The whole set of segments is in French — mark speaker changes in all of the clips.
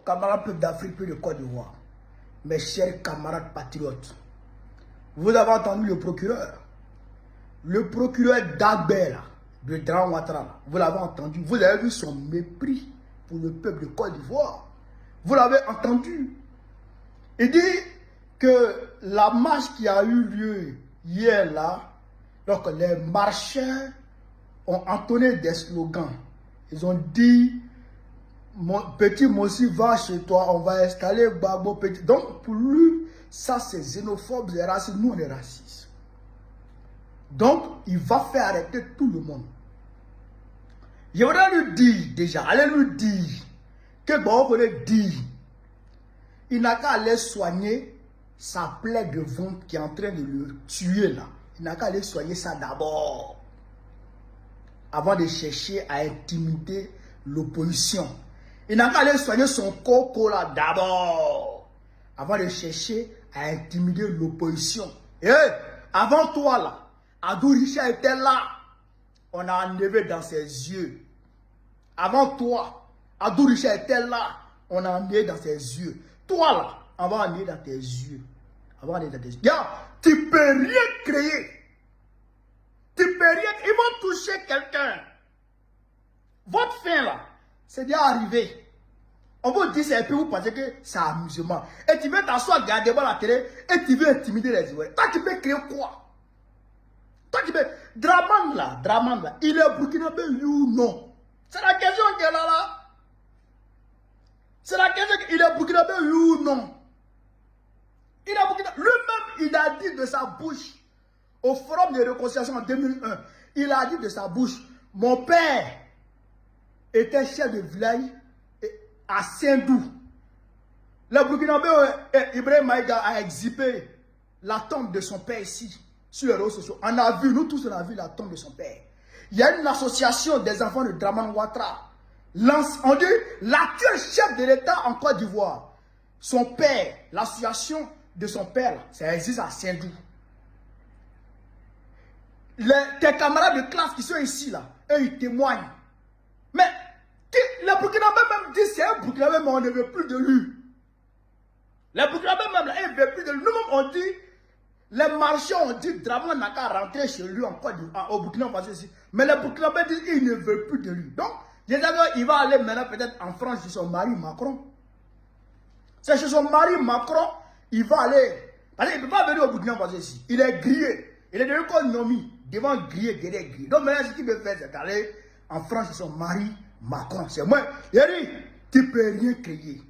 Speaker 1: camarades peuple d'Afrique, peuple de Côte d'Ivoire, mes chers camarades patriotes, vous avez entendu le procureur d'Agbert, de Dramane Ouattara, vous l'avez entendu, vous avez vu son mépris pour le peuple de Côte d'Ivoire. Vous l'avez entendu. Il dit que la marche qui a eu lieu hier là, donc les marcheurs ont entonné des slogans. Ils ont dit, mon petit Mossi va chez toi, on va installer Gbagbo petit. Donc pour lui, ça c'est xénophobe, c'est raciste, nous on est racistes. Donc il va faire arrêter tout le monde. Je voudrais lui dire déjà, allez lui dire, que bon, vous dire, il n'a qu'à aller soigner sa plaie de ventre qui est en train de le tuer là. Il n'a qu'à aller soigner ça d'abord, avant de chercher à intimider l'opposition. Il n'a qu'à aller soigner son coco là d'abord, avant de chercher à intimider l'opposition. Et avant toi là, Adou Richard était là, on a enlevé dans ses yeux. Avant toi, Adou Richard était là, on a enlevé dans ses yeux. Toi là, on va enlever dans tes yeux. On va enlever dans tes yeux. Regarde, tu peux rien créer. Tu peux rien. Ils vont toucher quelqu'un. Votre fin là, c'est déjà arrivé. On vous dit c'est un peu, vous pensez que c'est amusement. Et tu veux t'asseoir, regarder la télé, et tu veux intimider les Ivoiriens. Toi, tu peux créer quoi? Toi, tu peux. Dramane là, il est burkinabé, oui ou non? C'est la question qui est là. C'est la question, il est burkinabé, oui ou non? Il est burkinabé. Lui-même, il a dit de sa bouche, au forum de réconciliation en 2001, il a dit de sa bouche, mon père était chef de village à Saint-Dou. Le burkinabé, Ibrahim Maïga a exhibé la tombe de son père ici, sur les réseaux sociaux. On a vu, nous tous on a vu la tombe de son père. Il y a une association des enfants de Dramane Ouattara. On dit l'actuel chef de l'État en Côte d'Ivoire. Son père, l'association de son père, ça existe à Saint-Dou. Tes camarades de classe qui sont ici, là, eux, ils témoignent. Mais les Burkinabés même disent c'est un Burkinabé, mais on ne veut plus de lui. Les Burkinabés même, là, ils ne veulent plus de lui. Nous-mêmes, on dit, les marchands ont dit Dramane n'a qu'à rentrer chez lui en Côte d'Ivoire, au Burkina Faso ici. Mais les Burkinabés disent qu'ils ne veulent plus de lui. Donc, il va aller maintenant peut-être en France chez son mari Macron. C'est chez son mari Macron, il va aller. Parce qu'il ne peut pas venir au Burkina Faso ici. Il est grillé. Il est devenu comme Nomi, devant grillé, derrière grillé. Donc maintenant, ce qu'il veut faire, c'est d'aller en France chez son mari Macron. C'est moi. Il dit, tu ne peux rien créer.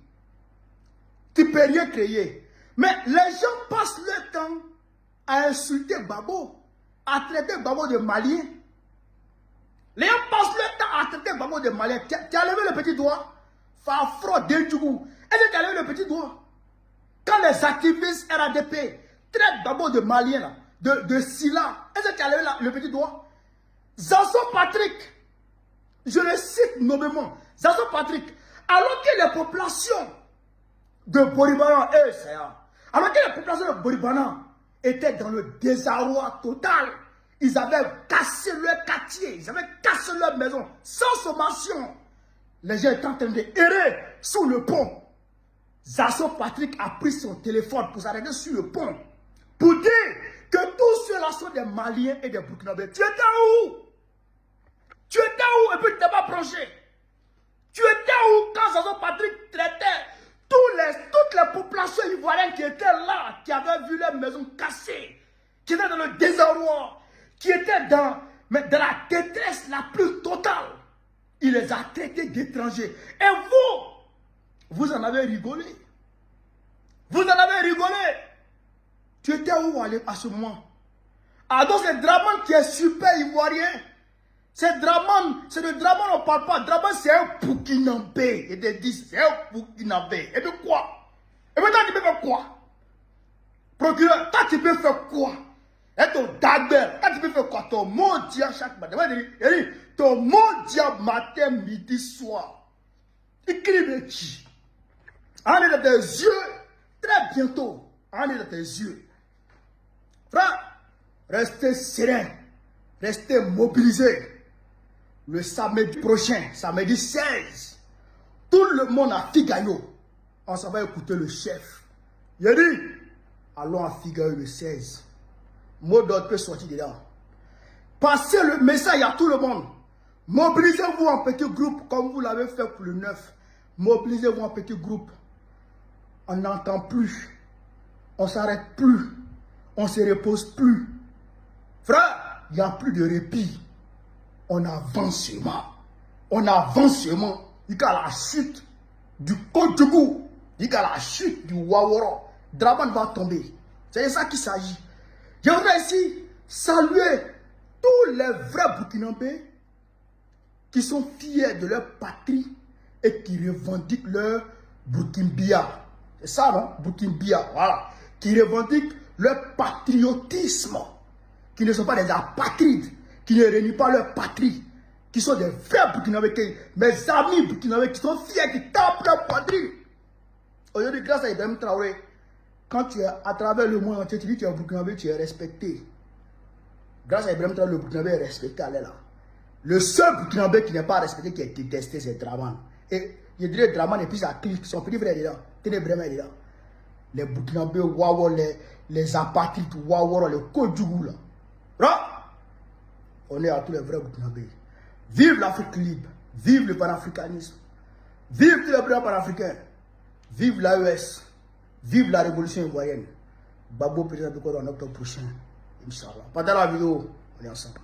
Speaker 1: Tu ne peux rien créer. Mais les gens passent le temps à insulter Gbagbo, à traiter Gbagbo de malien. Les gens passent le temps à traiter Gbagbo de malien. Tu as levé le petit doigt. Fafro Dendjougou. Est-ce que tu as levé le petit doigt? Quand les activistes RADP traitent Gbagbo de malien, là, de Silla, est-ce que tu as levé le petit doigt? Zanson Patrick, je le cite nommément. Zanson Patrick, alors que les populations de Boribana, alors que les populations de Boribana étaient dans le désarroi total, ils avaient cassé leur quartier, ils avaient cassé leur maison, sans sommation. Les gens étaient en train d'errer sous le pont. Zanson Patrick a pris son téléphone pour s'arrêter sur le pont, pour dire que tous ceux-là sont des Maliens et des Burkinabés. Tu étais où? Tu étais où? Et puis tu t'es pas approché. Tu étais où quand Zanson Patrick traitait toutes les populations ivoiriennes qui étaient là, qui avaient vu leurs maisons cassées, qui étaient dans le désarroi, qui étaient dans la détresse la plus totale? Il les a traités d'étrangers. Et vous en avez rigolé. Vous en avez rigolé. Tu étais où à ce moment? Ah donc c'est Dramane qui est super ivoirien. C'est Dramane, c'est de Dramane on ne parle pas. Dramane c'est un Burkinabé. Et des 10, c'est un Burkinabé. Et de quoi? Et maintenant tu peux faire quoi? Procureur, toi tu peux faire quoi? Et ton Dagbert, toi tu peux faire quoi? Ton mot dia chaque matin. Il dit, ton mot dia matin, midi, soir. Écris le qui? En est dans tes yeux, très bientôt. En est dans tes yeux. Frère, restez serein. Restez mobilisés. Le samedi prochain, samedi 16, tout le monde à Figaro on s'en va écouter le chef. Il a dit, allons à Figaro le 16. Mot d'ordre peut sortir dedans. Passez le message à tout le monde. Mobilisez-vous en petits groupes comme vous l'avez fait pour le 9. Mobilisez-vous en petits groupes. On n'entend plus. On ne s'arrête plus. On ne se repose plus. Frère, il n'y a plus de répit. On avance seulement. On avance seulement. Il y a la chute du Kodjougou. Il y a la chute du Waworo. Draman va tomber. C'est de ça qu'il s'agit. Je voudrais ici saluer tous les vrais Burkinabés qui sont fiers de leur patrie et qui revendiquent leur Burkinbia. C'est ça, non? Burkinbia, voilà. Qui revendiquent leur patriotisme. Qui ne sont pas des apatrides, qui ne renient pas leur patrie, qui sont des vrais Burkinabés, mes amis Burkinabés qui sont fiers, qui tapent leur patrie. Aujourd'hui, grâce à Ibrahim Traoré, quand tu es à travers le monde entier, tu dis que tu es Burkinabé, tu es respecté. Grâce à Ibrahim Traoré, le Burkinabé est respecté, elle est là. Le seul Burkinabé qui n'est pas respecté, qui est détesté, c'est Draman. Et je dirais Draman et puis sa clique, son petit frère est là. Tenez vraiment, il est là. Les Burkinabés, Wawo, les apatrides, Wawo, les Kodjougou là. On est à tous les vrais Burkinabés. Vive l'Afrique libre. Vive le panafricanisme. Vive tous les blancs panafricains. Vive l'AES. Vive la révolution ivoirienne. Babo président de quoi en octobre prochain. Inch'Allah. Pendant la vidéo, on est ensemble.